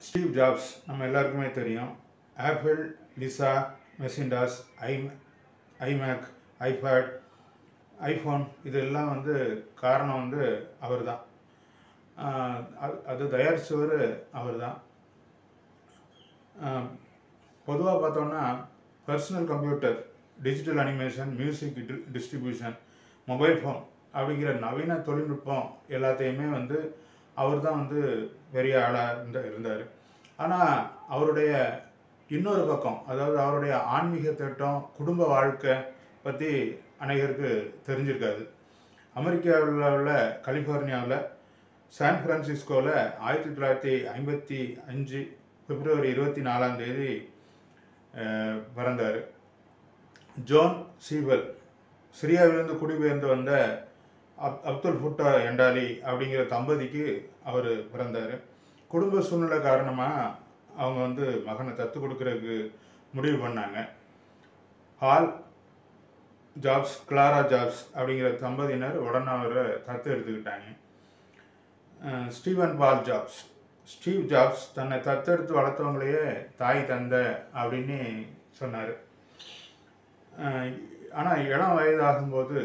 Steve jobs நம்ம எல்லாருக்குமே தெரியும். Apple, Lisa, Macintosh, iMac, iPad, iPhone இதெல்லாம் காரணம் அவர் தான். அது தயாரித்தவர் அவர் தான். பொதுவாக பார்த்தோன்னா personal computer, digital animation, music distribution, mobile phone அப்படிங்கிற நவீன தொழில்நுட்பம் எல்லாத்தையுமே அவர் தான் பெரிய ஆளாக இருந்தார். ஆனால் அவருடைய இன்னொரு பக்கம், அதாவது அவருடைய ஆன்மீக திட்டம், குடும்ப வாழ்க்கை பற்றி அநேகருக்கு தெரிஞ்சிருக்காது. அமெரிக்காவில் உள்ள கலிஃபோர்னியாவில் சான் ஃப்ரான்சிஸ்கோவில் 1955 பிப்ரவரி 24 பிறந்தார். ஜோன் சீவல் சிரியாவிலிருந்து குடிபெயர்ந்து வந்த அப்துல் ஃபுட்டா எண்டாலி அப்படிங்கிற தம்பதிக்கு அவர் பிறந்தார். குடும்ப சூழ்நிலை காரணமாக அவங்க மகனை தத்து கொடுக்கறதுக்கு முடிவு பண்ணாங்க. ஹால் ஜாப்ஸ், கிளாரா ஜாப்ஸ் அப்படிங்கிற தம்பதியினர் உடனே அவரை தத்து எடுத்துக்கிட்டாங்க. ஸ்டீவன் பால் ஜாப்ஸ், ஸ்டீவ் ஜாப்ஸ் தன்னை தத்தெடுத்து வளர்த்தவங்களையே தாய் தந்தை அப்படின்னு சொன்னார். ஆனால் இளம் வயதாகும்போது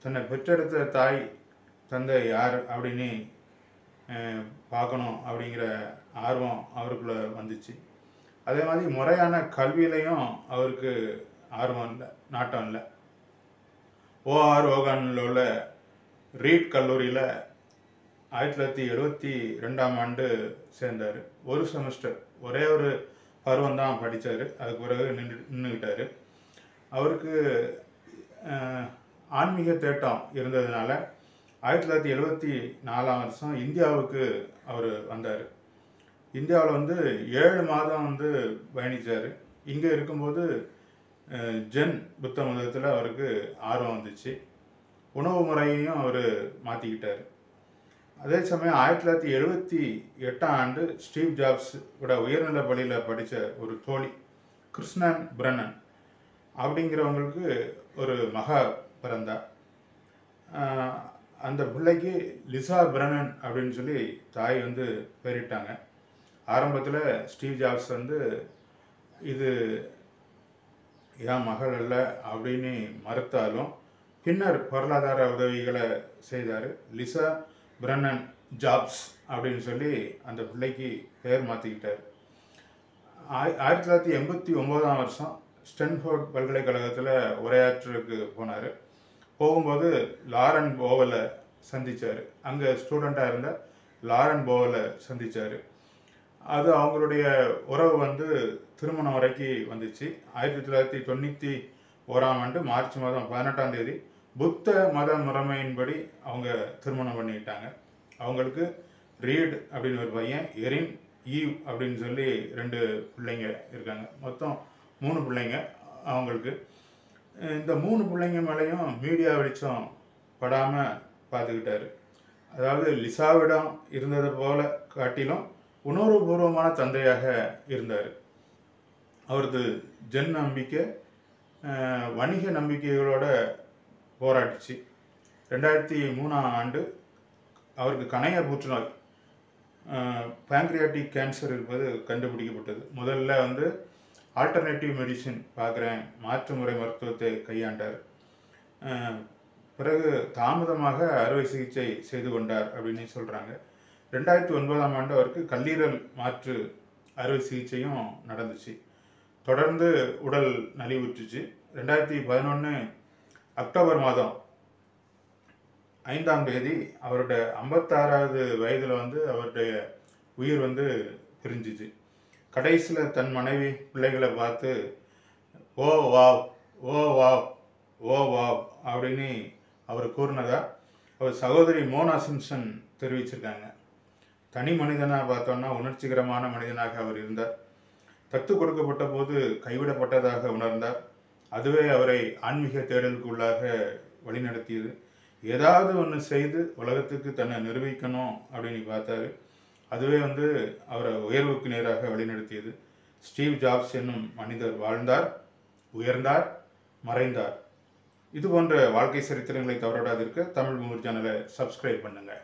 தன்னை பெற்றெடுத்த தாய் தந்தை யார் அப்படின்னு பார்க்கணும் அப்படிங்கிற ஆர்வம் அவருக்குள்ளே வந்துச்சு. அதே மாதிரி முறையான கல்வியிலையும் அவருக்கு ஆர்வம் இல்லை, நாட்டம் இல்லை. ஓஆர் ஓகானில் உள்ள ரீட் கல்லூரியில் 1972 சேர்ந்தார். ஒரு செமஸ்டர், ஒரே ஒரு பருவம் தான் படித்தார். அதுக்கு பிறகு நின்றுக்கிட்டார். அவருக்கு ஆன்மீக தேட்டம் இருந்ததுனால 1974 இந்தியாவுக்கு அவர் வந்தார். இந்தியாவில் 7 மாதம் பயணித்தார். இங்கே இருக்கும்போது ஜென் புத்த மதத்தில் அவருக்கு ஆர்வம் வந்துச்சு. உணவு முறையையும் அவர் மாற்றிக்கிட்டார். அதே சமயம் 1978 ஸ்டீவ் ஜாப்ஸ் உயர்நிலை பள்ளியில் படித்த ஒரு தோழி கிருஷ்ணன் பிரனன் அப்படிங்கிறவங்களுக்கு ஒரு மகா பிறந்தா. அந்த பிள்ளைக்கு லிசா பிரனன் அப்படின்னு சொல்லி தாய் பேரிட்டாங்க. ஆரம்பத்தில் ஸ்டீவ் ஜாப்ஸ் இது என் மகள் அல்ல அப்படின்னு மறுத்தாலும் பின்னர் பொருளாதார உதவிகளை செய்தார். லிசா பிரனன் ஜாப்ஸ் அப்படின்னு சொல்லி அந்த பிள்ளைக்கு பெயர் மாற்றிக்கிட்டார். 1989 ஸ்டென்ஃபோர்ட் பல்கலைக்கழகத்தில் உரையாற்றுக்கு போனார். போகும்போது லாரன் போவலை சந்தித்தார். அங்கே ஸ்டூடெண்ட்டாக இருந்த லாரன் போவலை சந்தித்தார். அது அவங்களுடைய உறவு திருமணம் வரைக்கும் வந்துச்சு. 1991 மார்ச் மாதம் 18 புத்த மத முறைமையின்படி அவங்க திருமணம் பண்ணிக்கிட்டாங்க. அவங்களுக்கு ரீட் அப்படின்னு ஒரு பையன், எரின், ஈவ் அப்படின்னு சொல்லி 2 பிள்ளைங்க இருக்காங்க. மொத்தம் 3 பிள்ளைங்க அவங்களுக்கு. இந்த 3 பிள்ளைங்க மேலேயும் மீடியா வெளிச்சம் படாமல் பார்த்துக்கிட்டாரு. அதாவது லிசாவிடம் இருந்தது போல காட்டிலும் உணர்வுபூர்வமான தந்தையாக இருந்தார். அவரது ஜென் நம்பிக்கை வணிக நம்பிக்கைகளோட போராடிச்சு. 2003 அவருக்கு கணைய புற்றுநோய், பேங்க்ரியாட்டிக் கேன்சர் இருப்பது கண்டுபிடிக்கப்பட்டது. முதல்ல ஆல்டர்னேட்டிவ் மெடிசின் பார்க்குறேன், மாற்று முறை மருத்துவத்தை கையாண்டார். பிறகு தாமதமாக அறுவை சிகிச்சை செய்து கொண்டார் அப்படின்னு சொல்கிறாங்க. 2009 அவருக்கு கல்லீரல் மாற்று அறுவை சிகிச்சையும் நடந்துச்சு. தொடர்ந்து உடல் நலிவுற்றுச்சு. 2011 அக்டோபர் மாதம் 5 அவருடைய 56வது வயதில் அவருடைய உயிர் பிரிஞ்சிச்சு. கடைசியில் தன் மனைவி பிள்ளைகளை பார்த்து ஓ வாவ், ஓ வாவ், ஓ வாவ் அப்படின்னு அவர் கூறினதா அவர் சகோதரி மோனா சிம்சன் தெரிவிச்சிருக்காங்க. தனி மனிதனாக பார்த்தோன்னா உணர்ச்சிகரமான மனிதனாக அவர் இருந்தார். தத்து கொடுக்கப்பட்ட போது கைவிடப்பட்டதாக உணர்ந்தார். அதுவே அவரை ஆன்மீக தேடலுக்கு உள்ளாக வழிநடத்தியது. ஏதாவது ஒன்று செய்து உலகத்துக்கு தன்னை நிரூபிக்கணும் அப்படின்னு பார்த்தாரு. அதுவே அவரை உயர்வுக்கு நேராக வழிநடத்தியது. ஸ்டீவ் ஜாப்ஸ் என்னும் மனிதர் வாழ்ந்தார், உயர்ந்தார், மறைந்தார். இது போன்ற வாழ்க்கை சரித்திரங்களை தவறாதிருக்க தமிழ் மூர் சேனலை சப்ஸ்கிரைப் பண்ணுங்கள்.